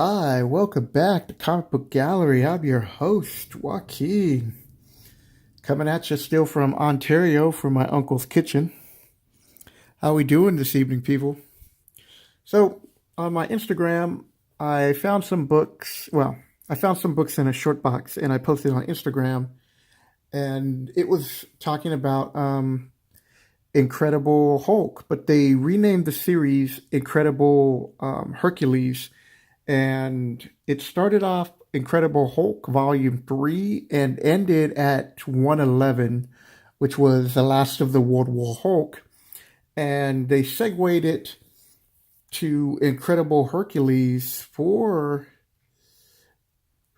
Hi, welcome back to Comicbook Gallery. I'm your host, Joaquin, coming at you still from Ontario from my uncle's kitchen. How we doing this evening, people? So, on my Instagram, I found some books. Well, I found some books in a short box, and I posted on Instagram, and it was talking about Incredible Hulk, but they renamed the series Incredible Hercules, and it started off Incredible Hulk Volume 3 and ended at 111, which was the last of the World War Hulk. And they segued it to Incredible Hercules from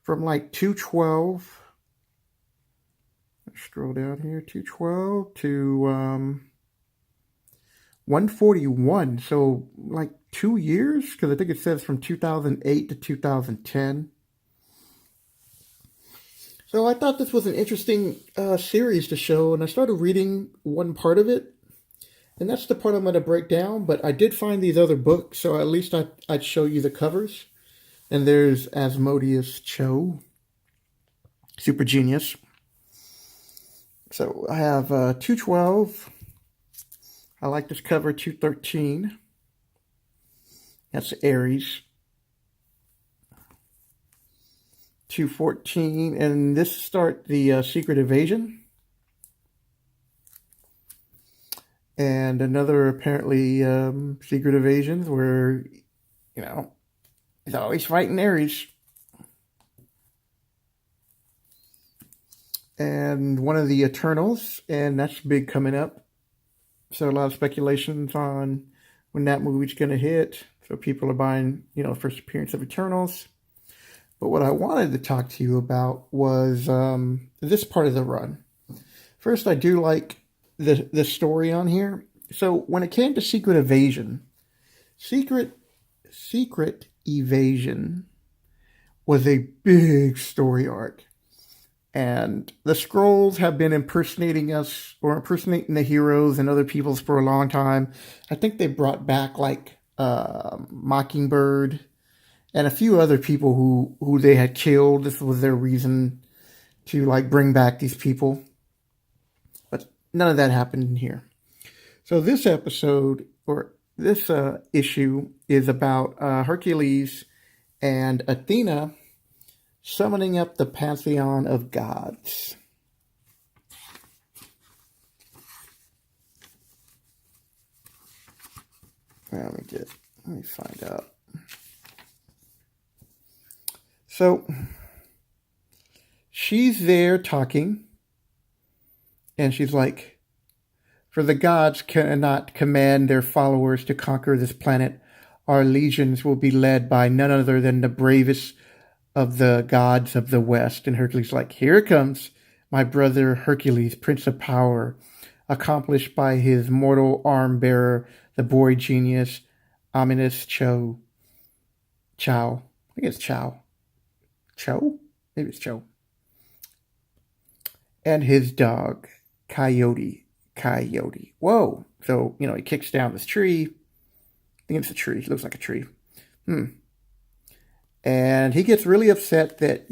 like 212. Let's scroll down here, 212 to 141. So like 2 years, because I think it says from 2008 to 2010. So I thought this was an interesting series to show, and I started reading one part of it, and that's the part I'm going to break down. But I did find these other books, so at least I'd show you the covers. And there's Asmodeus Cho, super genius. So I have 212. I like this cover, 213. That's Aries. 214, and this start the Secret Invasion. And another apparently Secret Invasions where, he's always fighting Ares. And one of the Eternals, and that's big coming up. So a lot of speculations on when that movie's going to hit. So people are buying, first appearance of Eternals. But what I wanted to talk to you about was this part of the run. First, I do like the story on here. So when it came to Secret Evasion, Secret Evasion was a big story arc. And the Skrulls have been impersonating us or impersonating the heroes and other peoples for a long time. I think they brought back like Mockingbird and a few other people who they had killed. This was their reason to like bring back these people. But none of that happened in here. So this episode or this issue is about Hercules and Athena summoning up the pantheon of gods. Let me find out. So she's there talking, and she's like, "For the gods cannot command their followers to conquer this planet. Our legions will be led by none other than the bravest of the gods of the West." And Hercules like, "Here it comes, my brother Hercules, Prince of Power, accomplished by his mortal arm bearer, the boy genius, Ominous Chow. I think it's Chow. Maybe it's Cho. And his dog, Coyote. Whoa. So, he kicks down this tree. I think it's a tree. It looks like a tree. And he gets really upset that,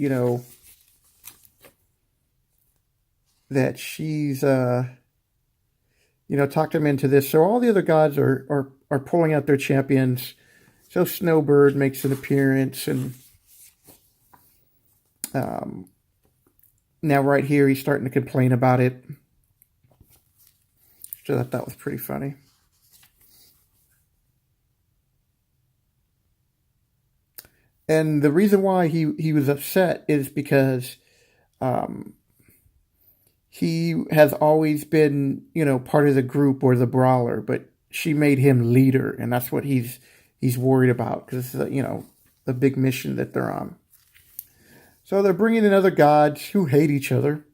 that she's, talked him into this. So all the other gods are pulling out their champions. So Snowbird makes an appearance, and now right here he's starting to complain about it. So I thought that was pretty funny. And the reason why he was upset is because he has always been, part of the group or the brawler, but she made him leader, and that's what he's worried about, because it's the big mission that they're on. So they're bringing in other gods who hate each other,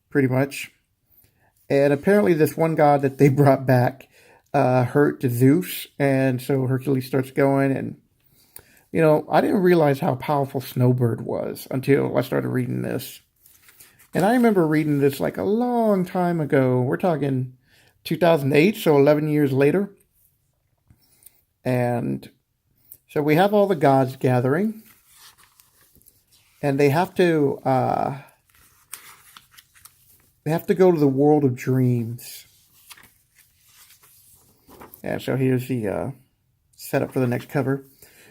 pretty much. And apparently this one god that they brought back hurt Zeus, and so Hercules starts going, and I didn't realize how powerful Snowbird was until I started reading this. And I remember reading this like a long time ago. We're talking 2008, so 11 years later. And So we have all the gods gathering, and they have to go to the world of dreams. And so here's the setup for the next cover,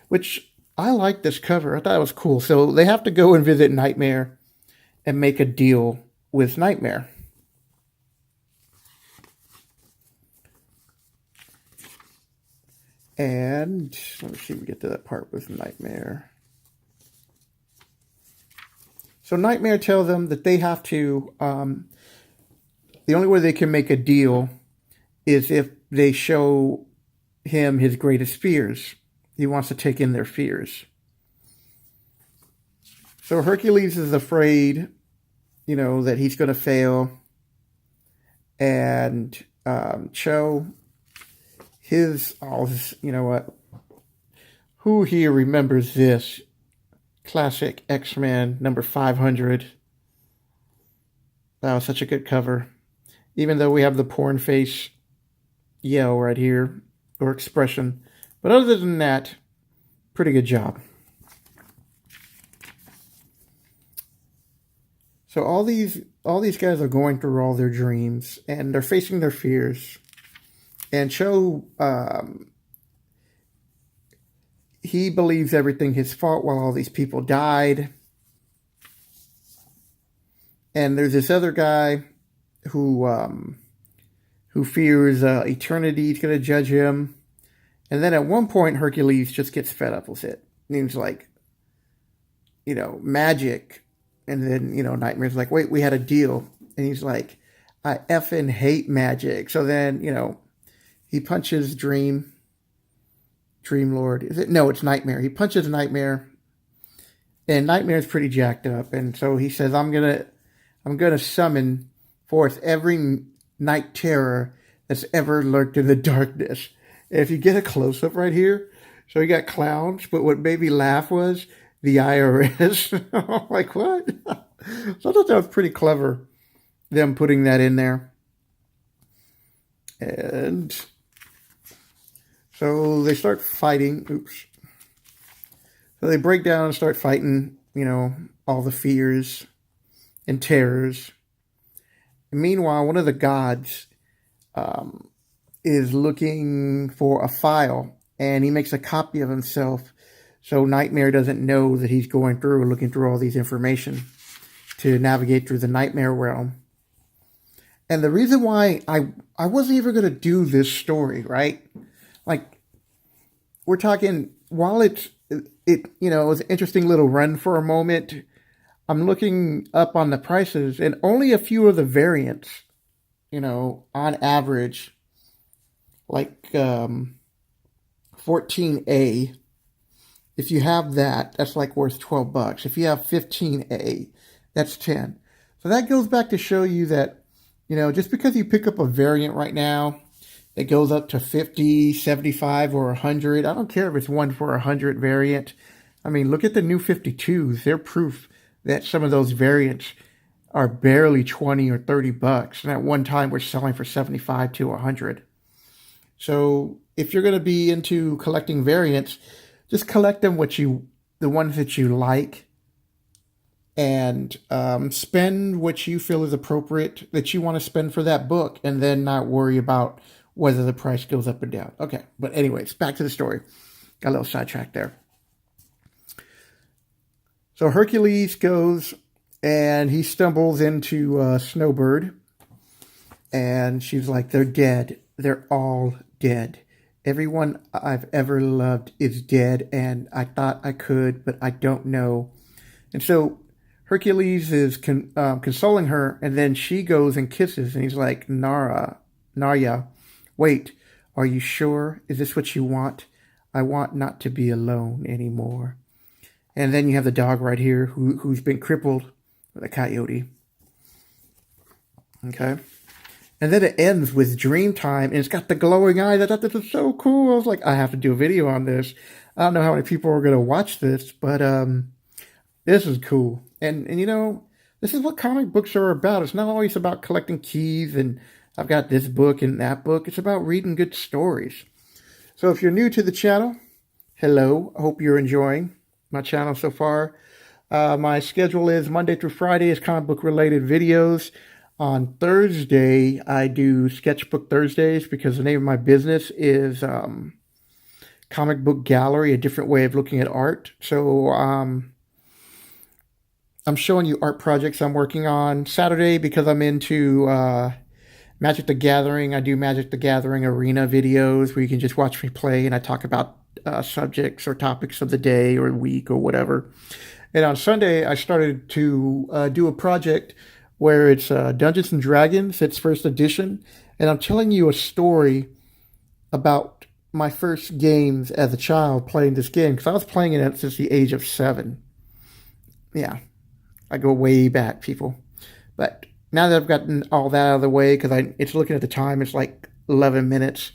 which I like this cover. I thought it was cool. So they have to go and visit Nightmare and make a deal with Nightmare. And let me see if we get to that part with Nightmare. So Nightmare tells them that they have to, the only way they can make a deal is if they show him his greatest fears. He wants to take in their fears. So Hercules is afraid, that he's going to fail. And Cho, who here remembers this? Classic X-Men number 500. That was such a good cover. Even though we have the porn face yell right here, or expression. But other than that, pretty good job. So all these guys are going through all their dreams, and they're facing their fears. And Cho, he believes everything his fault while all these people died. And there's this other guy who fears eternity is going to judge him. And then at one point, Hercules just gets fed up with it. And he's like, magic. And then, Nightmare's like, wait, we had a deal. And he's like, I effing hate magic. So then, he punches Dream Lord. Is it? No, it's Nightmare. He punches Nightmare. And Nightmare's pretty jacked up. And so he says, I'm gonna summon forth every night terror that's ever lurked in the darkness. And if you get a close-up right here, so you got clowns, but what made me laugh was the IRS. I'm like, what? So I thought that was pretty clever, them putting that in there. And so they start fighting. Oops. So they break down and start fighting, all the fears and terrors. And meanwhile, one of the gods is looking for a file, and he makes a copy of himself so Nightmare doesn't know that he's going through and looking through all these information to navigate through the nightmare realm. And the reason why I wasn't even going to do this story, right? Like, we're talking, while it was an interesting little run for a moment, I'm looking up on the prices, and only a few of the variants, on average, like 14A, if you have that, that's like worth $12. If you have 15A, that's 10. So that goes back to show you that, just because you pick up a variant right now that goes up to 50, 75, or 100, I don't care if it's 1 for 100 variant. I mean, look at the new 52s. They're proof that some of those variants are barely 20 or $30. And at one time, we're selling for 75 to 100. So if you're going to be into collecting variants, just collect them the ones that you like, and spend what you feel is appropriate that you want to spend for that book, and then not worry about whether the price goes up or down. Okay, but anyways, back to the story. Got a little sidetracked there. So Hercules goes and he stumbles into Snowbird, and she's like, they're dead. They're all dead. Everyone I've ever loved is dead, and I thought I could, but I don't know. And so Hercules is consoling her, and then she goes and kisses, and he's like, Narya, wait, are you sure? Is this what you want? I want not to be alone anymore. And then you have the dog right here who's been crippled with a coyote. Okay. And then it ends with Dreamtime, and it's got the glowing eyes. I thought this was so cool. I was like, I have to do a video on this. I don't know how many people are going to watch this, but this is cool. And this is what comic books are about. It's not always about collecting keys and I've got this book and that book. It's about reading good stories. So if you're new to the channel, Hello. I hope you're enjoying my channel so far. My schedule is Monday through Friday is comic book related videos. On Thursday, I do Sketchbook Thursdays because the name of my business is Comicbook Gallery, a different way of looking at art. So I'm showing you art projects I'm working on. Saturday, because I'm into Magic the Gathering, I do Magic the Gathering arena videos where you can just watch me play and I talk about subjects or topics of the day or week or whatever. And on Sunday, I started to do a project where it's Dungeons and Dragons, it's first edition, and I'm telling you a story about my first games as a child playing this game because I was playing it since the age of 7. Yeah, I go way back, people. But now that I've gotten all that out of the way, because it's looking at the time, it's like 11 minutes.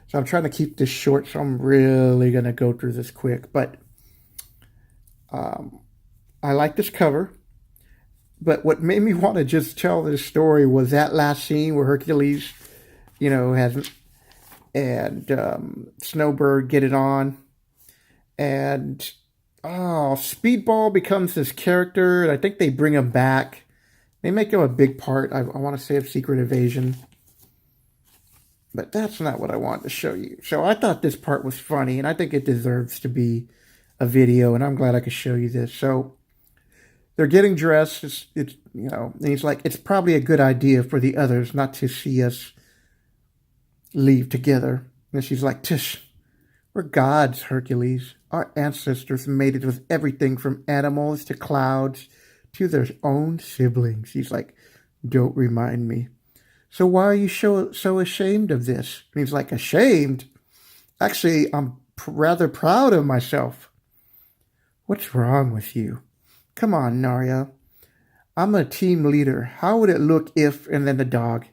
So I'm trying to keep this short, so I'm really going to go through this quick. But I like this cover. But what made me want to just tell this story was that last scene where Hercules, has and Snowbird get it on. And, Speedball becomes this character, and I think they bring him back. They make him a big part, I want to say, of Secret Invasion. But that's not what I wanted to show you. So I thought this part was funny, and I think it deserves to be a video, and I'm glad I could show you this. So they're getting dressed. It's and he's like, it's probably a good idea for the others not to see us leave together. And she's like, Tish, we're gods, Hercules. Our ancestors mated with everything from animals to clouds to their own siblings. He's like, don't remind me. So why are you so ashamed of this? And he's like, ashamed? Actually, I'm rather proud of myself. What's wrong with you? Come on, Narya. I'm a team leader. How would it look if, and then the dog,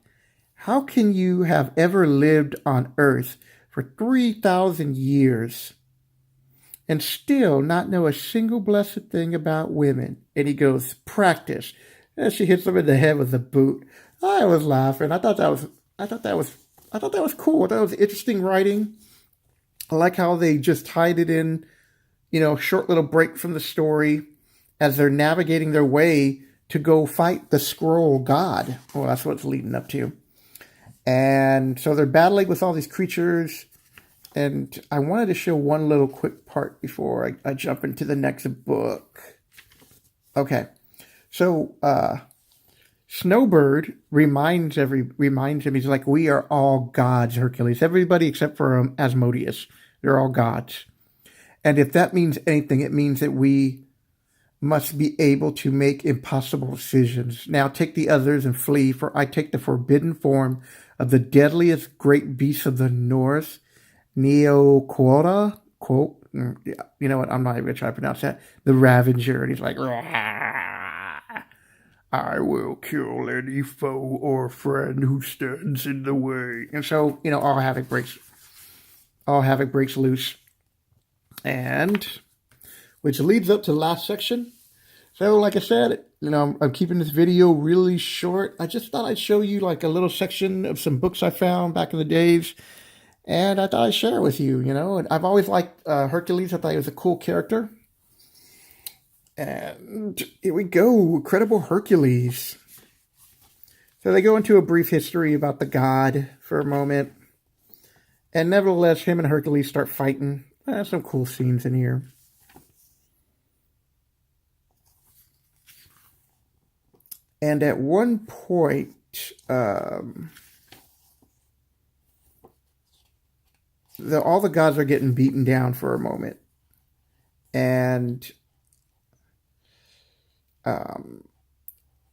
how can you have ever lived on Earth for 3,000 years and still not know a single blessed thing about women? And he goes, practice. And she hits him in the head with a boot. I was laughing. I thought that was cool. I thought it was interesting writing. I like how they just tied it in, short little break from the story as they're navigating their way to go fight the Scroll God. Well, that's what it's leading up to. And so they're battling with all these creatures. And I wanted to show one little quick part before I jump into the next book. Okay. So, Snowbird reminds him, he's like, we are all gods, Hercules. Everybody except for Asmodeus. They're all gods. And if that means anything, it means that we must be able to make impossible decisions. Now take the others and flee, for I take the forbidden form of the deadliest great beast of the north, Neoquota, quote, yeah, you know what, I'm not even going to try to pronounce that, the Ravenger. And he's like, I will kill any foe or friend who stands in the way. And so, all havoc breaks loose. And which leads up to the last section. So, like I said, I'm keeping this video really short. I just thought I'd show you like a little section of some books I found back in the days. And I thought I'd share it with you, And I've always liked Hercules. I thought he was a cool character. And here we go, Incredible Hercules. So they go into a brief history about the god for a moment. And nevertheless, him and Hercules start fighting. Some cool scenes in here. And at one point, all the gods are getting beaten down for a moment. And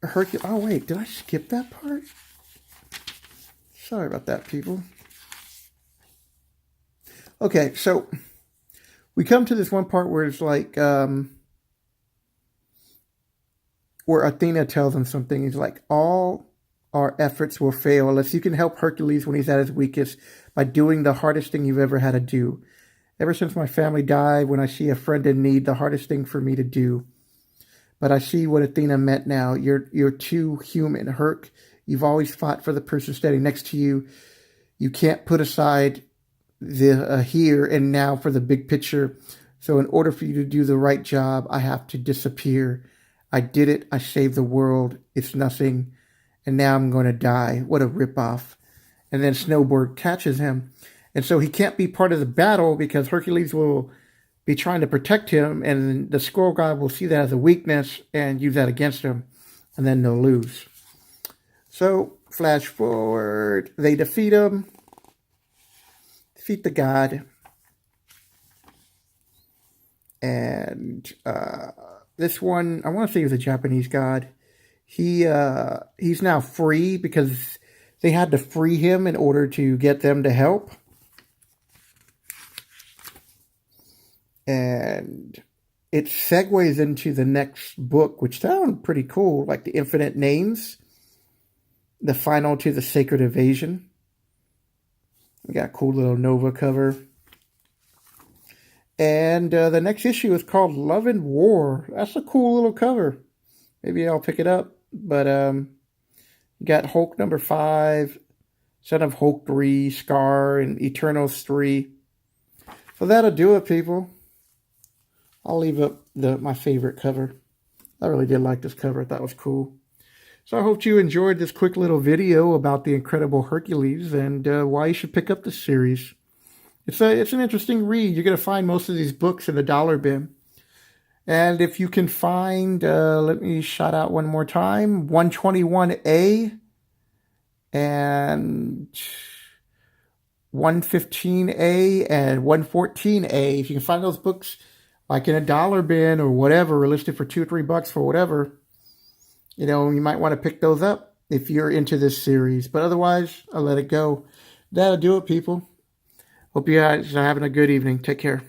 Hercules. Oh wait, did I skip that part? Sorry about that, people. Okay, so we come to this one part where it's like where Athena tells him something. He's like, all our efforts will fail unless you can help Hercules when he's at his weakest by doing the hardest thing you've ever had to do. Ever since my family died, when I see a friend in need, the hardest thing for me to do. But I see what Athena meant now. You're too human. Herc, you've always fought for the person standing next to you. You can't put aside the here and now for the big picture. So in order for you to do the right job, I have to disappear. I did it. I saved the world. It's nothing. And now I'm going to die. What a ripoff. And then Snowbird catches him. And so he can't be part of the battle because Hercules will be trying to protect him. And the Squirrel God will see that as a weakness and use that against him. And then they'll lose. So flash forward. They defeat him. Defeat the god. And this one, I want to say he was a Japanese god. He's now free because they had to free him in order to get them to help. And it segues into the next book, which sounds pretty cool, like the Infinite Names, the final to the Sacred Evasion. We got a cool little Nova cover. And the next issue is called Love and War. That's a cool little cover. Maybe I'll pick it up. But you got Hulk number 5, Son of Hulk 3, Scar, and Eternals 3. So that'll do it, people. I'll leave up my favorite cover. I really did like this cover. I thought it was cool. So I hope you enjoyed this quick little video about the Incredible Hercules and why you should pick up this series. It's an interesting read. You're going to find most of these books in the dollar bin. And if you can find, let me shout out one more time, 121A and 115A and 114A. If you can find those books like in a dollar bin or whatever, or listed for $2 or $3 for whatever, you might want to pick those up if you're into this series. But otherwise, I'll let it go. That'll do it, people. Hope you guys are having a good evening. Take care.